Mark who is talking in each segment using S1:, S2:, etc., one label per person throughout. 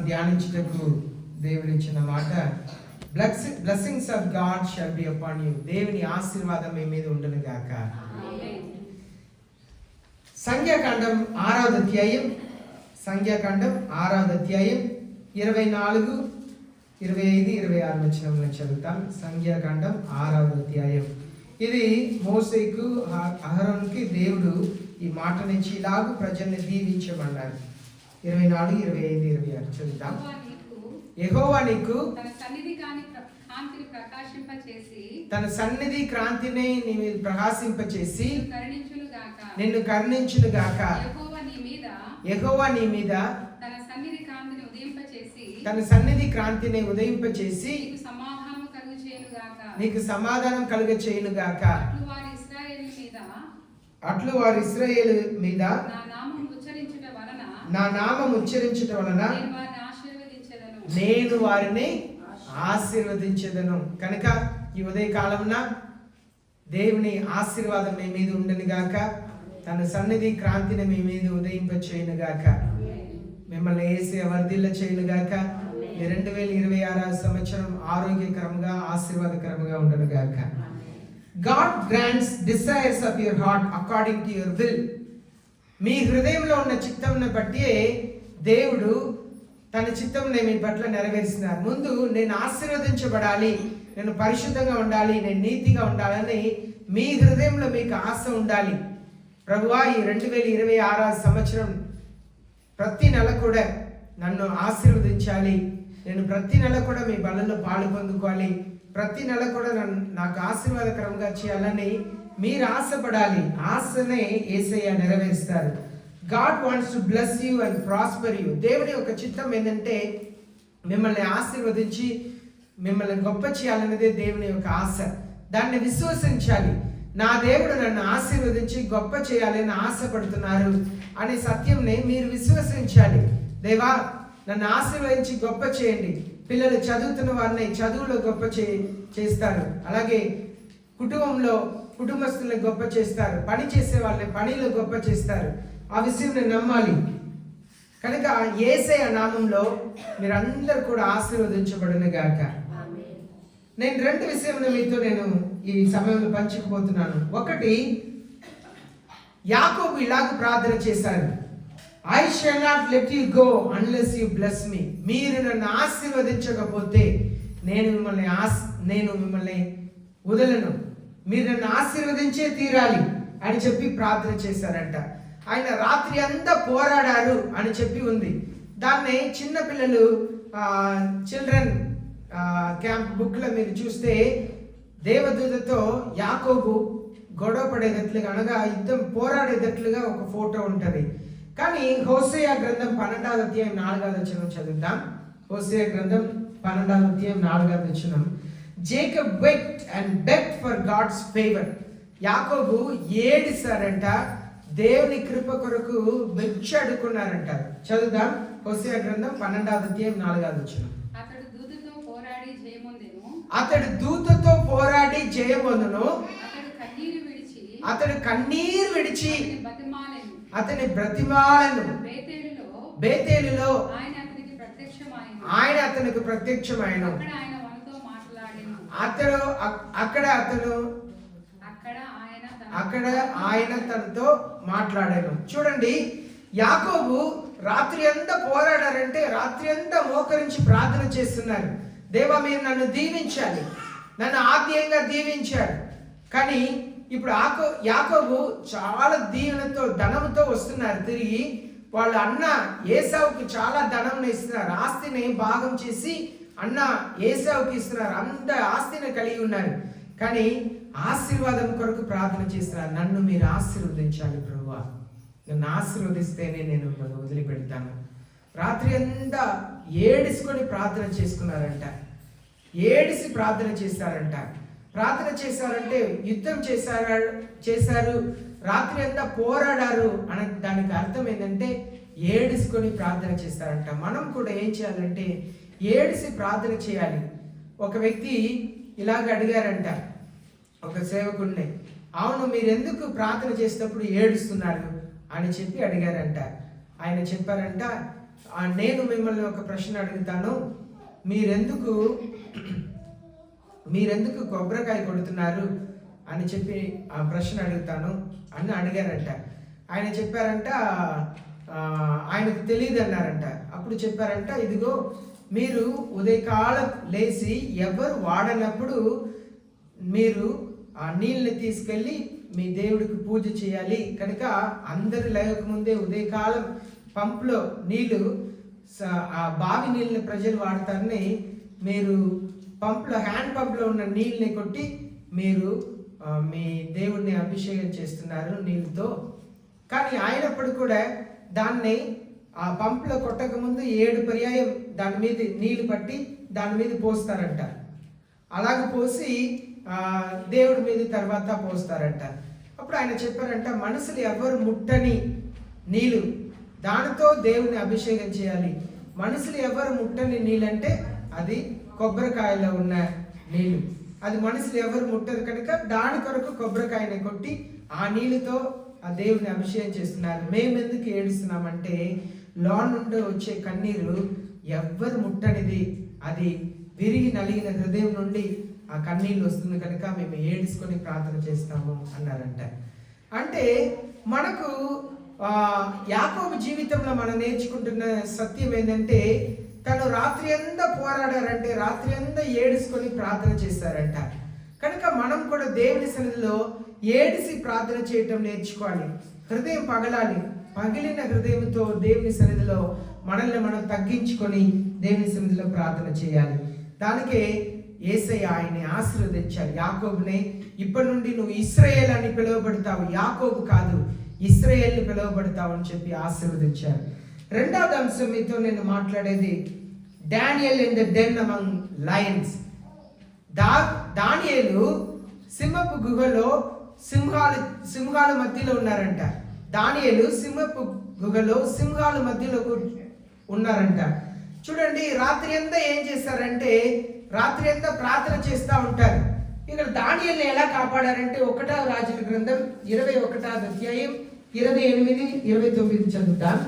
S1: ధ్యానించుటకు దేవుడు ఇచ్చిన మాట, blessings of God shall be upon you. దేవుని ఆశీర్వాదం మీ మీద ఉండును గాక. సంఖ్యాకాండం 6వ అధ్యాయం 24, 25, 26 వచనంలో చదువుతాం. సంఖ్యాకాండం 6వ అధ్యాయం. ఇది మోసేకు అహరోనుకి దేవుడు ఈ మాట నుంచి ఇలాగ ప్రజల్ని దీవించమన్నారు. 24, 25, 26 చదువుతాం. యెహోవా నీకు తన సన్నిధి కాంతిని నీ మీద ప్రకాశింపచేసి నిన్ను కరుణించును గాక. యెహోవా నీ మీద తన సన్నిధి కాంతిని ఉదయింపచేసి నీకు సమాధానం కలుగ చేయును గాక. అట్లు వారు ఇశ్రాయేలు మీద నా నామం ఉచ్చరించుట వలన నేను వారిని ఆశీర్వదించెదను. కనుక ఈ ఉదయకాలమున దేవుని ఆశీర్వాదం మీ మీద ఉండను గాక. తన సన్నిధి క్రాంతిని మీ మీద ఉదయింప చేయను గాక. మిమ్మల్ని యేసయ్య వర్ధిల్ల చేయను గాక. 2026 సంవత్సరం ఆరోగ్యకరంగా ఆశీర్వాదకరంగా ఉండను గాక. God grants desires of your heart according to your will. మీ హృదయంలో ఉన్న చిత్తంను బట్టి దేవుడు తన చిత్తంని మీ పట్ల నెరవేరుస్తున్నారు. ముందు నేను ఆశీర్వదించబడాలి, నేను పరిశుద్ధంగా ఉండాలి, నేను నీతిగా ఉండాలని మీ హృదయంలో మీకు ఆశ ఉండాలి. ప్రభువా, ఈ 2026 సంవత్సరం ప్రతి నెల కూడా నన్ను ఆశీర్వదించాలి, నేను ప్రతి నెల కూడా మీ బలలో పాలు పొందుకోవాలి, ప్రతి నెల కూడా నాకు ఆశీర్వాదకరంగా చేయాలని మీరు ఆశపడాలి. ఆశనే యేసయ్య నెరవేరుస్తారు. God wants to bless you and prosper you. దేవుని యొక్క చిత్తం ఏంటంటే మిమ్మల్ని ఆశీర్వదించి మిమ్మల్ని గొప్ప చేయాలనేదే దేవుని యొక్క ఆశ. దాన్ని విశ్వసించాలి. నా దేవుడు నన్ను ఆశీర్వదించి గొప్ప చేయాలని ఆశపడుతున్నారు అనే సత్యంని మీరు విశ్వసించాలి. దేవా, నన్ను ఆశీర్వదించి గొప్ప చేయండి. పిల్లలు చదువుతున్న వారిని చదువులో గొప్ప చేస్తారు. అలాగే కుటుంబస్తుల్ని గొప్ప చేస్తారు. పని చేసే వాళ్ళని పనిలో గొప్ప చేస్తారు. ఆ విషయం నేను నమ్మాలి. కనుక యేసయ్య నామంలో మీరందరూ కూడా ఆశీర్వదించబడును గాక. నేను 2 విషయములు మీతో నేను ఈ సమయంలో పంచుకుపోతున్నాను. ఒకటి, యాకోబు ఇలాగ ప్రార్థన చేశారు, I shall not let you go unless you bless me. మీరు నన్ను ఆశీర్వదించకపోతే నేను మిమ్మల్ని వదలను, మీరు నన్ను ఆశీర్వదించే తీరాలి అని చెప్పి ప్రార్థన చేశారంట. ఆయన రాత్రి అంతా పోరాడారు అని చెప్పి ఉంది. దాన్ని చిన్నపిల్లలు చిల్డ్రన్ క్యాంప్ బుక్లో మీరు చూస్తే దేవదూతతో యాకోబు గొడవ పడేటట్లుగా, అనగా యుద్ధం పోరాడేటట్లుగా ఒక ఫోటో ఉంటుంది. కానీ హోసేయ గ్రంథం 12వ అధ్యాయం 4వ వచనం చదువుతాం. హోసేయ గ్రంథం 12వ అధ్యాయం 4వ వచనం. Jacob wept and begged for God's favor. యాకోబు ఏడిసారంట, దేవుని కృప కొరకు భిక్షాడుకున్నారంట. చదువుదాం. హోసేయ గ్రంథం 12వ అధ్యాయం 4వ వచనం. అతడు దూతతో పోరాడి జయమొందును. అతడు కన్నీరు విడిచి అతని బ్రతిమాలను. బేతేలులో ఆయన అతనికి ప్రత్యక్షమైన. అక్కడ ఆయన తనతో మాట్లాడాను. చూడండి, యాకోబు రాత్రి అంతా పోరాడారంటే రాత్రి అంతా మోకరించి ప్రార్థన చేస్తున్నారు. దేవా, మీరు నన్ను దీవించాలి, నన్ను ఆత్మీయంగా దీవించారు. కానీ ఇప్పుడు యాకోబు చాలా దీవెనతో ధనంతో వస్తున్నారు తిరిగి. వాళ్ళ అన్న ఏసావుకి చాలా ధనం ఇస్తున్నారు. ఆస్తిని భాగం చేసి అన్న ఏసావుకి ఇస్తున్నారు. అంత ఆస్తిని కలిగి ఉన్నారు. కానీ ఆశీర్వాదం కొరకు ప్రార్థన చేస్తున్నారు. నన్ను మీరు ఆశీర్వదించాలి ప్రభువా, నన్ను ఆశీర్వదిస్తేనే నేను మిమ్మల్ని వదిలిపెడతాను. రాత్రి అంతా ఏడుసుకొని ప్రార్థన చేసుకున్నారంట. ఏడిసి ప్రార్థన చేశారంట. ప్రార్థన చేశారంటే యుద్ధం చేశారు, రాత్రి అంతా పోరాడారు అనే దానికి అర్థం ఏంటంటే ఏడుసుకొని ప్రార్థన చేస్తారంట. మనం కూడా ఏం చేయాలంటే ఏడిసి ప్రార్థన చేయాలి. ఒక వ్యక్తి ఇలాగ అడిగారంట ఒక సేవకుడిని, అవును, మీరు ఎందుకు ప్రార్థన చేసేటప్పుడు ఏడుస్తున్నారు అని చెప్పి అడిగారంట. ఆయన చెప్పారంట, నేను మిమ్మల్ని ఒక ప్రశ్న అడుగుతాను, మీరెందుకు కొబ్బరికాయ కొడుతున్నారు అని చెప్పి ఆ ప్రశ్న అడుగుతాను అని అడిగారంట. ఆయన చెప్పారంట ఆయనకు తెలియదు అన్నారంట. అప్పుడు చెప్పారంట, ఇదిగో మీరు ఉదయకాలం లేచి ఎవరు వాడనప్పుడు మీరు ఆ నీళ్ళని తీసుకెళ్ళి మీ దేవుడికి పూజ చేయాలి కనుక అందరు లేకముందే ఉదయకాలం పంపులో నీళ్లు, ఆ బావి నీళ్ళని ప్రజలు వాడతారని మీరు పంపులో, హ్యాండ్ పంపులో ఉన్న నీళ్ళని కొట్టి మీరు మీ దేవుడిని అభిషేకం చేస్తున్నారు నీళ్ళతో. కానీ అయినప్పుడు కూడా దాన్ని ఆ పంపులో కొట్టక ముందు 7 పర్యాయం దాని మీద నీళ్లు పట్టి దాని మీద పోస్తారంట. అలాగ పోసి దేవుడి మీద తర్వాత పోస్తారంట. అప్పుడు ఆయన చెప్పారంట, మనుషులు ఎవరు ముట్టని నీళ్ళు, దానితో దేవుని అభిషేకం చేయాలి. మనుషులు ఎవరు ముట్టని నీళ్ళు అంటే అది కొబ్బరికాయలో ఉన్న నీళ్ళు. అది మనుషులు ఎవరు ముట్టరు కనుక దాని కొరకు కొబ్బరికాయని కొట్టి ఆ నీళ్ళతో ఆ దేవుని అభిషేకం చేస్తున్నారు. మేము ఎందుకు ఏడుస్తున్నామంటే లోన్ నుండి వచ్చే కన్నీరు ఎవ్వరు ముట్టనిది, అది విరిగి నలిగిన హృదయం నుండి ఆ కన్నీళ్ళు వస్తుంది కనుక మేము ఏడుచుకొని ప్రార్థన చేస్తాము అన్నారంట. అంటే మనకు యాకోబు జీవితంలో మనం నేర్చుకుంటున్న సత్యం ఏంటంటే, తను రాత్రి అంతా పోరాడారంటే రాత్రి అంతా ఏడుచుకొని ప్రార్థన చేశారంట. కనుక మనం కూడా దేవుని సన్నిధిలో ఏడిసి ప్రార్థన చేయటం నేర్చుకోవాలి. హృదయం పగలాలి. పగిలిన హృదయంతో దేవుని సన్నిధిలో మనల్ని మనం తగ్గించుకొని దేవుని సన్నిధిలో ప్రార్థన చేయాలి. దానికే యేసయ్య ఆయన్ని ఆశీర్వదించారు. యాకోబునే, ఇప్పటి నుండి నువ్వు ఇశ్రాయేల్ అని పిలువబడతావు, యాకోబు కాదు ఇశ్రాయేల్ని పిలువబడతావు అని చెప్పి ఆశీర్వదించారు. రెండవది అంశం మీతో నేను మాట్లాడేది Daniel in the den among lions. దానియేలు సింహపు గుహలో సింహాల మధ్యలో ఉన్నారంట. దానియేలు సింహపు గుహలో సింహాల మధ్యలో ఉన్నారంట. చూడండి, రాత్రి అంతా ఏం చేశారంటే రాత్రి అంతా ప్రార్థన చేస్తూ ఉంటారు. ఇక్కడ దానియేలుని ఎలా కాపాడారంటే 1వ రాజుల గ్రంథం 21వ అధ్యాయం 28, 29 చదువుతాం.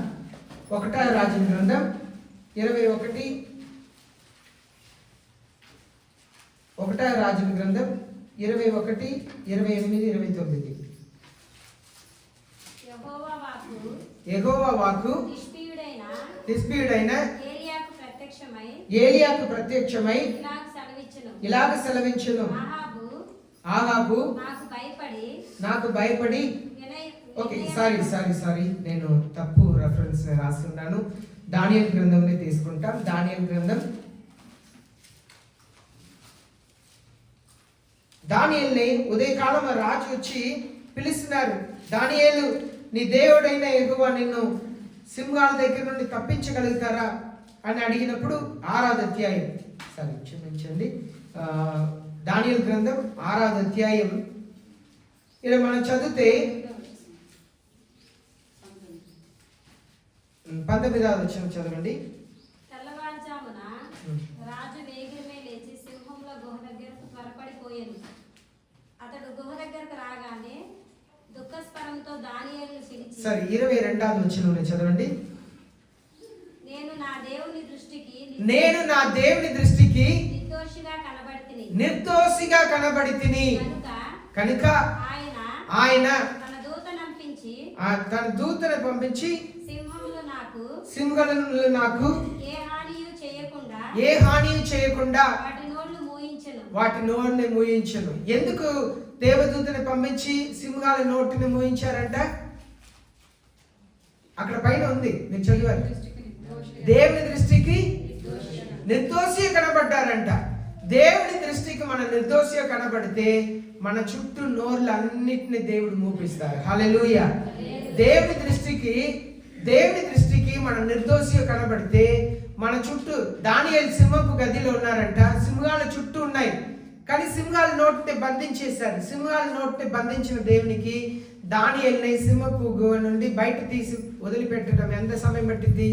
S1: 1వ రాజుల గ్రంథం 21, 1వ రాజుల గ్రంథం 21, 28, 29. యెహోవా వాక్కు తిష్బీయుడైన ఏలియాకు ప్రత్యక్షమై ఇలాగ సెలవించును, ఆహాబు నాకు భయపడి ఓకే సారీ నేను తప్పు రెఫరెన్స్ రాస్తున్నాను. దానియేలు గ్రంథంని తీసుకుంటాం. దానియేలు గ్రంథం, దానియేలుని ఉదయకాలం రాజు వచ్చి పిలుస్తున్నారు. దానియేలు, నీ దేవుడైన యెహోవా నిన్ను సింహాల దగ్గర నుండి తప్పించగలుగుతారా అని అడిగినప్పుడు 6వ అధ్యాయం, క్షమించండి, దానియేలు గ్రంథం 6వ అధ్యాయం ఇలా మనం చదివితే 19వ వచనం చదవండి.
S2: తెల్లవారుజామున రాజు వేగిరమే లేచి సింహంలో గుహ దగ్గరకు త్వరపడిపోయాను. అతడు గుహ దగ్గరకు రాగానే దుఃఖస్వరంతో దానియేలును పిలిచి,
S1: 22వ వచనం చదవండి.
S2: నేను నా దేవుని దృష్టికి నిర్దోషిగా కనబడితిని
S1: కనుక ఆయన తన దూతను పంపించి సింహములు నాకు ఏ హానియు చేయకుండా వాటి నోటిని మూయించెను. ఎందుకు దేవదూతని పంపించి సింహాల నోటిని మూయించారంట? అక్కడ పైన ఉంది, మీరు చదివారు. దేవుని దృష్టికి నిర్దోషిగా కనబడ్డారంట. దేవుని దృష్టికి మన నిర్దోషిగా కనబడితే మన చుట్టూ నోర్లు అన్నిటిని దేవుడు మూపిస్తారు. హల్లెలూయా. దేవుని దృష్టికి మన నిర్దోషిగా కనబడితే మన చుట్టూ, దానియేలు సింహపు గదిలో ఉన్నారంట, సింహాల చుట్టూ ఉన్నాయి కానీ సింహాల నోటిని బంధించేశారు. సింహాల నోటిని బంధించిన దేవునికి దానియేలుని సింహపు గుహ నుండి బయట తీసి వదిలిపెట్టడం ఎంత సమయం పట్టింది?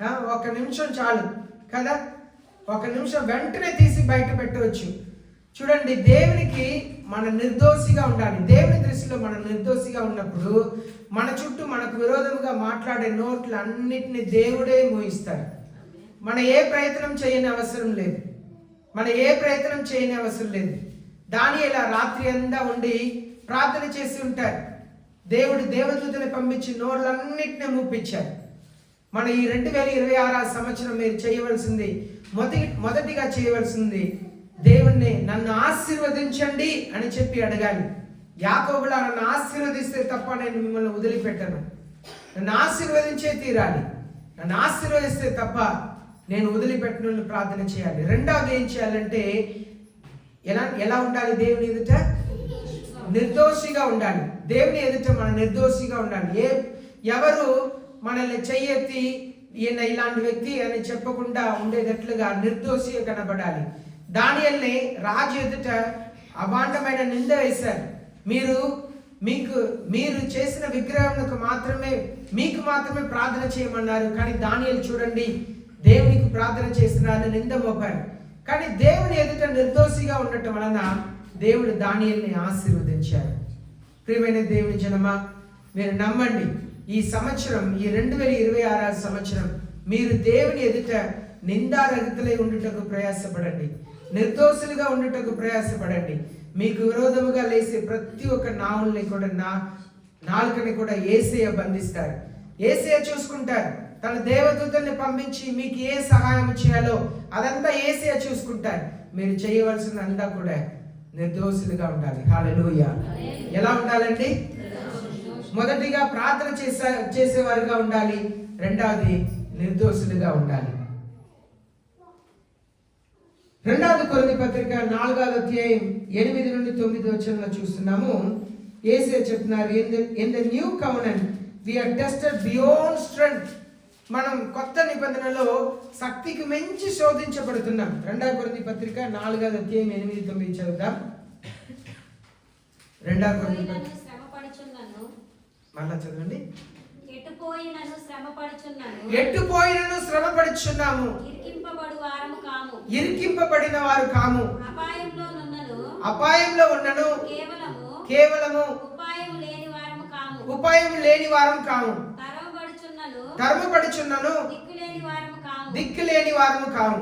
S1: 1 నిమిషం చాలు కదా. 1 నిమిషం వెంటనే తీసి బయట పెట్టవచ్చు. చూడండి, దేవునికి మన నిర్దోషిగా ఉండాలి. దేవుని దృష్టిలో మనం నిర్దోషిగా ఉన్నప్పుడు మన చుట్టూ మనకు విరోధంగా మాట్లాడే నోట్లు అన్నిటిని దేవుడే మోయిస్తాడు. మన ఏ ప్రయత్నం చేయని అవసరం లేదు. దానియేలు రాత్రి అంతా ఉండి ప్రార్థన చేసి ఉంటారు. దేవుడు దేవదూతని పంపించి నోళ్ళన్నిటిని మూపించారు. మన ఈ 2026 సంవత్సరం మీరు చేయవలసింది మొదటిగా చేయవలసింది, దేవుణ్ణి నన్ను ఆశీర్వదించండి అని చెప్పి అడగాలి. యాకోబులా, నన్ను ఆశీర్వదిస్తే తప్ప నేను మిమ్మల్ని వదిలిపెట్టను. నన్ను ఆశీర్వదించే తీరాలి. నన్ను ఆశీర్వదిస్తే తప్ప నేను వదిలిపెట్టను ప్రార్థన చేయాలి. రెండవది ఏం చేయాలంటే, ఎలా ఉండాలి? దేవుని ఎదుట నిర్దోషిగా ఉండాలి. దేవుని ఎదుట మనం నిర్దోషిగా ఉండాలి. ఎవరు మనల్ని చెయ్యెత్తి ఈయన ఇలాంటి వ్యక్తి అని చెప్పకుండా ఉండేటట్లుగా నిర్దోషిగా కనబడాలి. దానియేలుని రాజు ఎదుట అభాండమైన నింద వేశారు. మీరు చేసిన విగ్రహంకు మీకు మాత్రమే ప్రార్థన చేయమన్నారు. కానీ దానియేలు చూడండి, దేవునికి ప్రార్థన చేస్తున్నారని నింద మోపారు. కానీ దేవుని ఎదుట నిర్దోషిగా ఉండటం వలన దేవుడు దానియేలుని ఆశీర్వదించారు. ప్రియమైన దేవుని జనమా, మీరు నమ్మండి, ఈ సంవత్సరం, ఈ 2026 సంవత్సరం మీరు దేవుని ఎదుట నిందారహితులై ఉండుటకు ప్రయాసపడండి. నిర్దోషులుగా ఉండుటకు ప్రయాసపడండి. మీకు విరోధముగా లేసే ప్రతి ఒక్క నాలుకని కూడా యేసయ్య బంధిస్తారు. యేసయ్య చూసుకుంటారు. తన దేవదూతల్ని పంపించి మీకు ఏ సహాయం చేయాలో అదంతా యేసయ్య చూసుకుంటారు. మీరు చేయవలసిందంతా కూడా నిర్దోషులుగా ఉండాలి. హల్లెలూయా. ఎలా ఉండాలండి? మొదటిగా ప్రార్థన చేసేవారుగా ఉండాలి. రెండవది నిర్దోషులుగా ఉండాలి. 2 కొరింథీ పత్రిక 4వ అధ్యాయం 8 నుండి 9 వచనంలో చూస్తున్నాము. యేసయ్య చెప్తున్నారు, in the new covenant we are tested beyond strength. మనం కొత్త నిబంధనలో శక్తికి మించి శోధించబడుతున్నాం. 2 కొరింథీ పత్రిక 4వ అధ్యాయం 8, 9 చదువుదాం. 2 కొరింథీ పత్రిక మళ్ళా చదవండి. ఎట్టుపోయినను శ్రమపడుచున్నాము, ఇరికింపబడిన వారు కాము, అపాయంలో ఉన్నను, కేవలము ఉపాయం లేని వారం కాము, తరమపడుచున్నను, దిక్కులేని వారము కాము,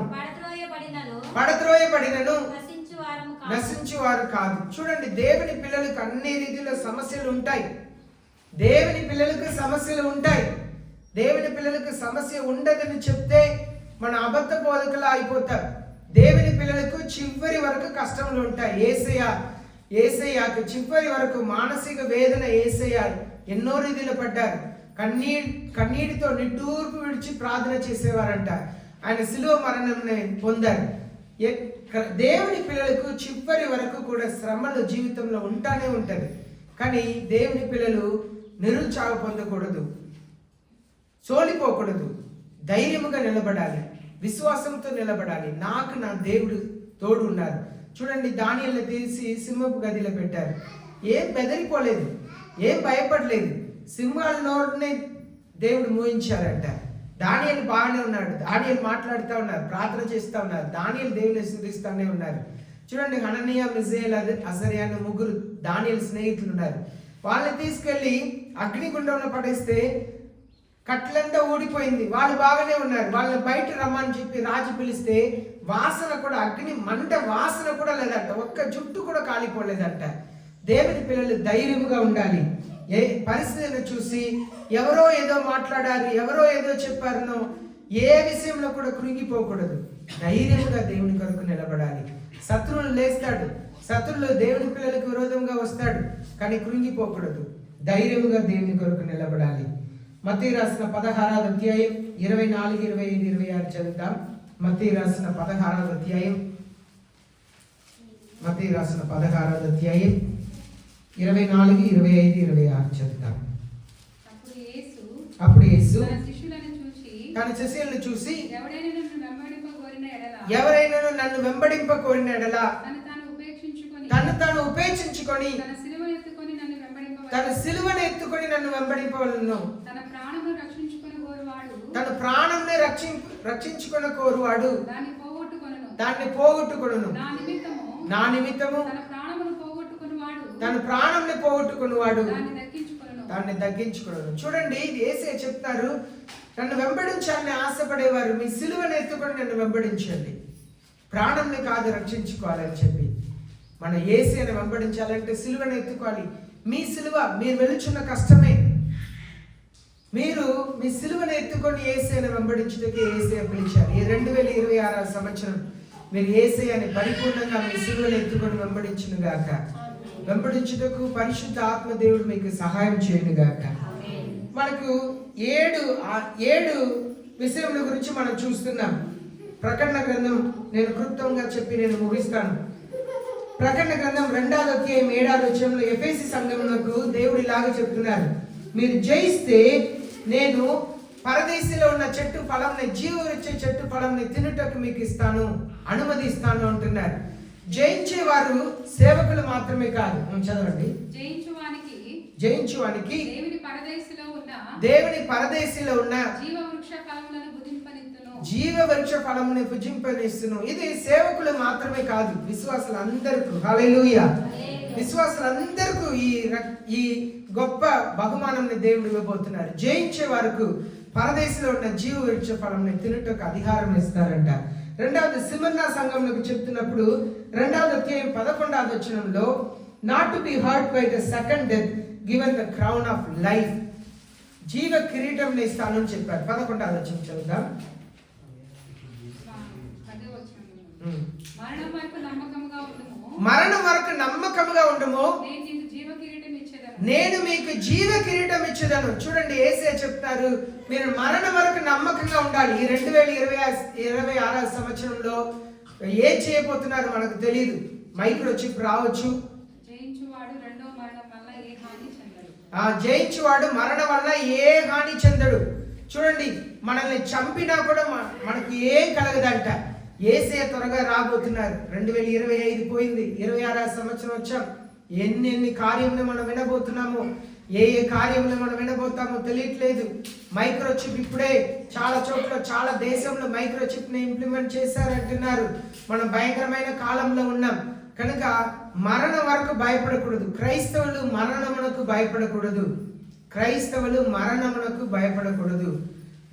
S1: పడద్రోయబడినను, నశించువారు కాదు. చూడండి, దేవుని పిల్లలకు అన్ని రీతిలో సమస్యలు ఉంటాయి. దేవుని పిల్లలకు సమస్య ఉండదని చెప్తే మన అబద్ధ బోధకులు అయిపోతారు. దేవుని పిల్లలకు చివరి వరకు కష్టములు ఉంటాయి. యేసయ్యకు చివరి వరకు మానసిక వేదన. యేసయ్య ఎన్నో రీతిలో పడ్డారు. కన్నీటితో నిట్టూర్పు విడిచి ప్రార్థన చేసేవారంట. ఆయన శిలువ మరణం పొందారు. దేవుని పిల్లలకు చివరి వరకు కూడా శ్రమలు జీవితంలో ఉంటానే ఉంటది. కానీ దేవుని పిల్లలు నిరుత్సాహం పొందకూడదు, సోలిపోకూడదు, ధైర్యముగా నిలబడాలి, విశ్వాసంతో నిలబడాలి. నాకు నా దేవుడు తోడు ఉన్నారు. చూడండి, దానియేలుని తీసి సింహపు గదిలో పెట్టారు. ఏం బెదిరిపోలేదు, ఏం భయపడలేదు. సింహాల నోరుని దేవుడు మూయించారంట. దానియేలు బాగానే ఉన్నాడు. దానియేలు మాట్లాడుతూ ఉన్నారు, ప్రార్థన చేస్తూ ఉన్నారు. దానియేలు దేవుని స్తుతిస్తూనే ఉన్నారు. చూడండి, హననీయ, మిజాయేల్, అజర్యా అనే 3 దానియేలు స్నేహితులు ఉన్నారు. వాళ్ళని తీసుకెళ్లి అగ్నిగుండంలో పడేస్తే కట్లంతా ఊడిపోయింది. వాళ్ళు బాగానే ఉన్నారు. వాళ్ళని బయట రమ్మని చెప్పి రాజు పిలిస్తే వాసన కూడా, అగ్ని మంట వాసన కూడా లేదంట. ఒక్క జుట్టు కూడా కాలిపోలేదంట. దేవుని పిల్లలు ధైర్యముగా ఉండాలి. ఏ పరిస్థితిని చూసి ఎవరో ఏదో మాట్లాడారు, ఎవరో ఏదో చెప్పారనో ఏ విషయంలో కూడా కృంగిపోకూడదు. ధైర్యముగా దేవుని కొరకు నిలబడాలి. శత్రువులు లేస్తాడు, శత్రువులు దేవుని పిల్లలకు విరోధంగా వస్తాడు, కానీ కృంగిపోకూడదు. ధైర్యముగా దేవుని కొరకు నిలబడాలి. మత్తయి రాసిన 16వ అధ్యాయం 24, 25, 26 చదువుతాం. మత్తయి రాసిన 16వ అధ్యాయం 24, 25, 26 చదువుతాం. అప్పుడు యేసు తన శిష్యులను చూసి, ఎవరైనా నన్ను వెంబడింప కోరిన ఎడల తను తాను ఉపేక్షించుకొని తన సిలువను ఎత్తుకొని నన్ను వెంబడింపవలెను. తన ప్రాణంని రక్షించుకొని కోరువాడు దాన్ని పోగొట్టుకొనును. నా నిమిత్తము
S3: తన ప్రాణమును పోగొట్టుకునివాడు
S1: తన ప్రాణంని పోగొట్టుకున్నవాడు
S3: దాన్ని
S1: దాన్ని దగ్గించుకోవడం. చూడండి, ఇది యేసయ్య చెప్తారు, నన్ను వెంబడించాలని ఆశపడేవారు మీ సిలువను ఎత్తుకొని నన్ను వెంబడించండి, ప్రాణంని కాదు రక్షించుకోవాలని చెప్పి. మన యేసయ్యను వెంబడించాలంటే సిలువను ఎత్తుకోవాలి. మీ సిలువ, మీరు వెలుచున్న కష్టమే, మీరు మీ సిలువను ఎత్తుకొని యేసయ్యను వెంబడించుటకే యేసయ్య పిలిచారు. ఈ 2026 సంవత్సరం మీరు యేసయ్యని పరిపూర్ణంగా మీ సిలువను ఎత్తుకొని వెంబడించును గాక. వెంబడించుటకు పరిశుద్ధ ఆత్మదేవుడు మీకు సహాయం చేయను గాక. మనకు ఏడు విషయముల గురించి మనం చూస్తున్నాం. ప్రకటన గ్రంథం నేను క్లుప్తంగా చెప్పి నేను ముగిస్తాను. ప్రకటన గ్రంథం 2వ అధ్యాయం 7వ వచనంలో ఎఫెసీ సంఘమునకు దేవుడు ఇలాగా చెప్తున్నారు, మీరు జయిస్తే నేను పరదేశంలో ఉన్న చెట్టు ఫలంని, జీవమిచ్చే చెట్టు ఫలంని తినుటకు మీకు ఇస్తాను, అనుమతిస్తాను అంటున్నారు. జయించే వారు సేవకులు మాత్రమే కాదు. చదవండి. జయించువానికి దేవుని పరదేశంలో ఉన్న జీవవృక్ష ఫలమును భుజింపనిస్తును. ఇది సేవకులు మాత్రమే కాదు, విశ్వాసులందరికీ. హల్లెలూయా. విశ్వాసులందరికీ ఈ గొప్ప బహుమానాన్ని దేవుడు ఇవ్వబోతున్నారు. జయించే వారికి పరదేశంలో ఉన్న జీవవృక్ష ఫలంని తినుటకు అధికారం ఇస్తారంట. రెండవది సిమర్నా సంఘంలోకి చెప్తున్నప్పుడు 2వ అధ్యాయం 11వ వచనంలో, not to be hurt by the second death given the crown of life, జీవ కిరీటం ఇస్తాను అని చెప్పారు. 11వ వచనం చదువుదాం. మరణం వరకు నమ్మకముగా ఉండము, నేను మీకు జీవ కిరీటం ఇచ్చేదను. చూడండి, యేసయ్య చెప్తారు, మీరు మరణం వరకు నమ్మకంగా ఉండాలి. ఈ 2026 సంవత్సరంలో ఏం చేయబోతున్నారు మనకు తెలియదు. మైక్రోచిప్ రావచ్చు. జయించువాడు మరణం వల్ల ఏ హాని చెందడు. చూడండి, మనల్ని చంపినా కూడా మనకు ఏం కలగదంట. యేసయ్య త్వరగా రాబోతున్నారు. 2025 పోయింది, 26వ సంవత్సరం వచ్చాం. ఎన్ని కార్యములు మనం వినబోతున్నామో, ఏ కార్యములు మనం వినబోతామో తెలియట్లేదు. మైక్రోచిప్ ఇప్పుడే చాలా చోట్ల, చాలా దేశంలో మైక్రోచిప్ ని ఇంప్లిమెంట్ చేశారంటున్నారు. మనం భయంకరమైన కాలంలో ఉన్నాం కనుక మరణం వరకు భయపడకూడదు. క్రైస్తవులు మరణమునకు భయపడకూడదు. క్రైస్తవులు మరణమునకు భయపడకూడదు.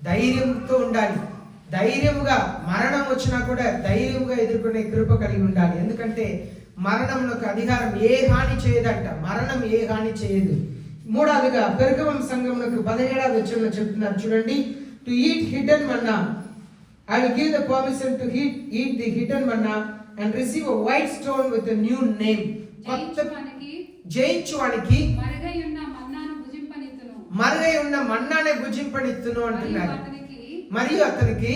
S1: ధైర్యంతో ఉండాలి. ధైర్యముగా మరణం వచ్చినా కూడా ధైర్యముగా ఎదుర్కొనే కృప కలిగి ఉండాలి. ఎందుకంటే మరణమునకు అధికారం ఏ హాని చేయదంట. మరణం ఏ హాని చేయదు. మూడవదిగా పెరుగవం సంఘమునకు 17వ వచనంలో చెప్తున్నారు. చూడండి, to eat hidden manna, I will give the permission to eat the hidden manna and receive a white stone with a new name. జయించువానికి మరుగై ఉన్న మన్నానే భుజింపనిత్తును అంటున్నారు. మరియు అతనికి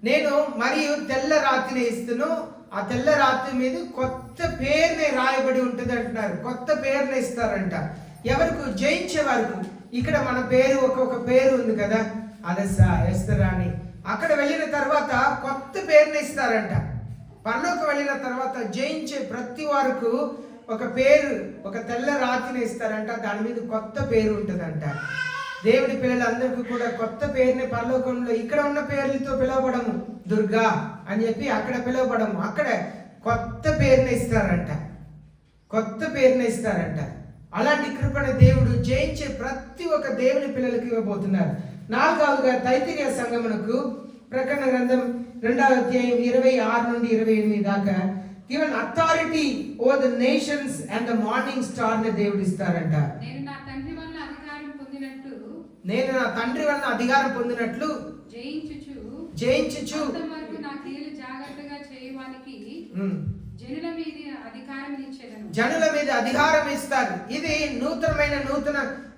S1: నేను మరియు తెల్ల రాతిని ఇస్తును, ఆ తెల్ల రాతి మీద కొత్త పేరునే రాయబడి ఉంటుంది అంటున్నారు. కొత్త పేరుని ఇస్తారంట. ఎవరికి? జయించే వారికి. ఇక్కడ మన పేరు ఒక్కొక్క పేరు ఉంది కదా, అదెస్సా, ఎస్తరా అని. అక్కడ వెళ్ళిన తర్వాత కొత్త పేరుని ఇస్తారంట. పరలోకి వెళ్ళిన తర్వాత జయించే ప్రతి వారికి ఒక పేరు, ఒక తెల్ల రాతిని ఇస్తారంట. దాని మీద కొత్త పేరు ఉంటుందంట. దేవుని పిల్లలందరికీ కూడా కొత్త పేరుని పరలోకంలో ఇక్కడ ఉన్న పేర్లతో పిలవబడము, దుర్గా అని చెప్పి అక్కడ పిలవబడము. అక్కడ కొత్త పేరుని ఇస్తారంట. కొత్త పేరుని ఇస్తారంట. అలాంటి కృపణ దేవుడు జయించే ప్రతి ఒక్క దేవుని పిల్లలకి ఇవ్వబోతున్నారు. 4వదిగా తైతిరీయ సంఘమునకు ప్రకటన గ్రంథం 2వ అధ్యాయం 26 నుండి 28 దాకా given authority over the nations and the morning star ని దేవుడు ఇస్తారంట. నేను నా తండ్రి వలన అధికారం పొందినట్లు జయించుచు నా క్రియలు జాగ్రత్తగా చేయవానికి జనుల మీద అధికారం ఇస్తారు. ఇది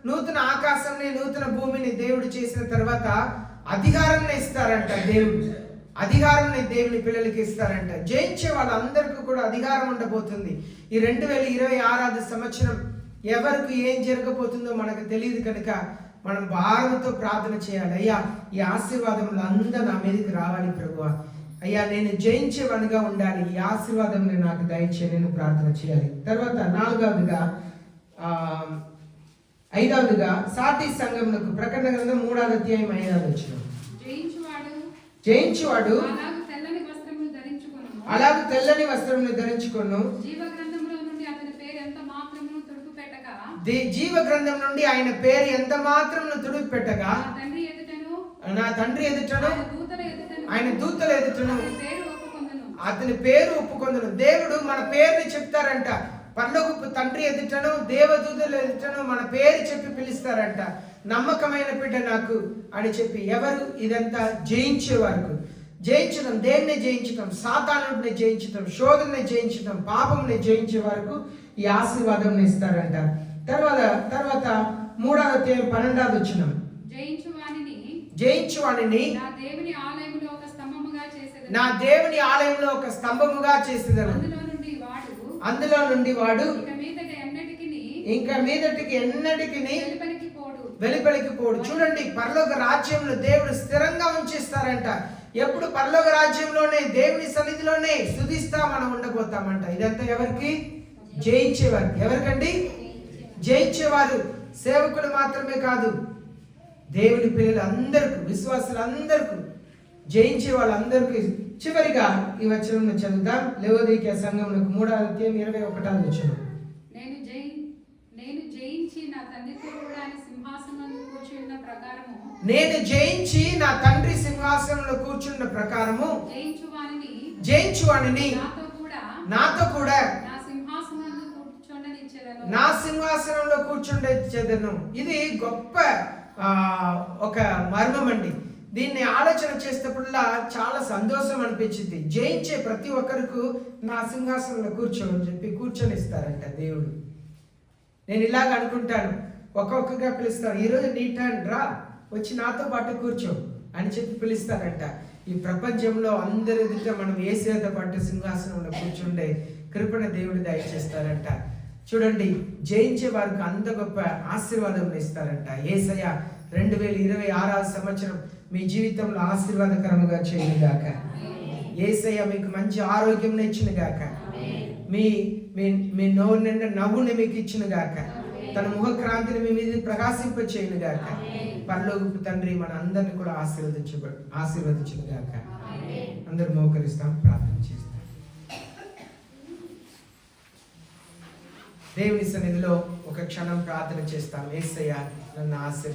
S1: నూతన ఆకాశాన్ని, నూతన భూమిని దేవుడు చేసిన తర్వాత అధికారాన్ని ఇస్తారంట. అధికారాన్ని దేవుని పిల్లలకి ఇస్తారంట. జయించే వాళ్ళందరికీ కూడా అధికారం ఉండబోతుంది. ఈ 2026 సంవత్సరం ఎవరికి ఏం జరగబోతుందో మనకు తెలియదు కనుక మనం భారంతో ప్రార్థన చేయాలి. అయ్యా, ఈ ఆశీర్వాదంలో అందరూ నా మీదకి రావాలి ప్రభువా. అయ్యా, నేను జయించేవాడిగా ఉండాలి. ఈ ఆశీర్వాదం నాకు దయచేసి నేను ప్రార్థన చేయాలి. తర్వాత 5వదిగా సాటి సంఘమునకు ప్రకటన గ్రంథం 3వ అధ్యాయం 5వ వచనం. జయించువాడు
S3: అలాగు తెల్లని వస్త్రములు ధరించుకొనును.
S1: అలాగే తెల్లని వస్త్రమును ధరించుకొను.
S3: జీవ గ్రంథములో నుండి అతని పేరు ఎంత మాత్రమును తుడుపు పెట్టక
S1: జీవ గ్రంథం నుండి ఆయన పేరు ఎంత మాత్రమును తుడిపి పెట్టగా
S3: నా తండ్రి ఎదుటను
S1: నా తండ్రి ఎదుటను
S3: ఆయన దూతల ఎదుటను
S1: ఆయన దూతల ఎదుటను
S3: అతని పేరు ఒప్పుకొందును.
S1: అతని పేరు ఒప్పుకొందును. దేవుడు మన పేరుని చెప్తారంట. పరలోకపు తండ్రి ఎదుటను దేవదూతల ఎదుటను మన పేరు చెప్పి పిలుస్తారంట. నమ్మకమైన బిడ్డ నాకు అని చెప్పి. ఎవరు? ఇదంతా జయించే వరకు. జయించడం, దేన్ని జయించడం? సాతానుడిని జయించడం, శోధనని జయించడం, పాపంని జయించే వరకు ఈ ఆశీర్వాదం ఇస్తారంట. తర్వాత 3వ అధ్యాయం 12వ వచనం. జయించు వానిని
S3: నా దేవుని ఆలయములో ఒక స్తంభముగా చేసేదను.
S1: నా దేవుని ఆలయంలో ఒక స్తంభముగా చేసేదను. అందులో నుండి వాడు ఇంకా మీదటికి ఎన్నటికి వెలుపలికి పోడు. చూడండి, పరలోక రాజ్యంలో దేవుడు స్థిరంగా ఉంచేస్తారంట. ఎప్పుడు పరలోక రాజ్యంలోనే దేవుని సన్నిధిలోనే స్తుతిస్తా మనం ఉండబోతామంట. ఇదంతా ఎవరికి? జయించేవారు. ఎవరికండి? జయించేవారు. సేవకులు మాత్రమే కాదు, దేవుని పిల్లలు అందరికీ, విశ్వాసులందరికీ, జయించే వాళ్ళందరికీ. చివరిగా ఈ వచనం చదువుదాం. లెవోదికీయ సంఘమునకు 3వ అధ్యాయం 21వ వచనం.
S3: నేను జయించి నా తండ్రితో కూడా ఆయన సింహాసనంలో కూర్చున్న ప్రకారము
S1: నేను జయించి నా తండ్రి సింహాసనంలో కూర్చున్న ప్రకారము జయించువానిని నాతో కూడా నా సింహాసనంలో కూర్చుండేదను. ఇది గొప్ప ఒక మర్మం అండి. దీన్ని ఆలోచన చేసేటప్పుడులా చాలా సంతోషం అనిపించింది. జయించే ప్రతి ఒక్కరికి నా సింహాసనంలో కూర్చోని చెప్పి కూర్చొనిస్తారంట దేవుడు. నేను ఇలాగ అనుకుంటాను, ఒక్కొక్కగా పిలుస్తాను. ఈరోజు నీ టర్న్ రా, వచ్చి నాతో పాటు కూర్చో అని చెప్పి పిలుస్తారంట. ఈ ప్రపంచంలో అందరి ఎదుట మనం యేసుతో పాటు సింహాసనంలో కూర్చుండే కృపణ దేవుడు దయచేస్తారంట. చూడండి, జయించే వారికి అంత గొప్ప ఆశీర్వాదం ఇస్తారంట. యేసయ్య 2026వ సంవత్సరం మీ జీవితంలో ఆశీర్వాదకరముగా చేయను గాక. యేసయ్య మీకు మంచి ఆరోగ్యం ఇచ్చిన గాక. మీ నోరు నిండా నవ్వుని మీకు ఇచ్చిన గాక. తన ముఖక్రాంతిని మీ మీద ప్రకాశింప చేయను గాక. పరలోకపు తండ్రి మన అందరిని కూడా ఆశీర్వదించును గాక. అందరూ మోకరిస్తాం, ప్రార్థన చేస్తాం. దేవుని సన్నిధిలో ఒక క్షణం ప్రార్థన చేస్తాం. యేసయ్య నన్ను ఆశీర్వదించు.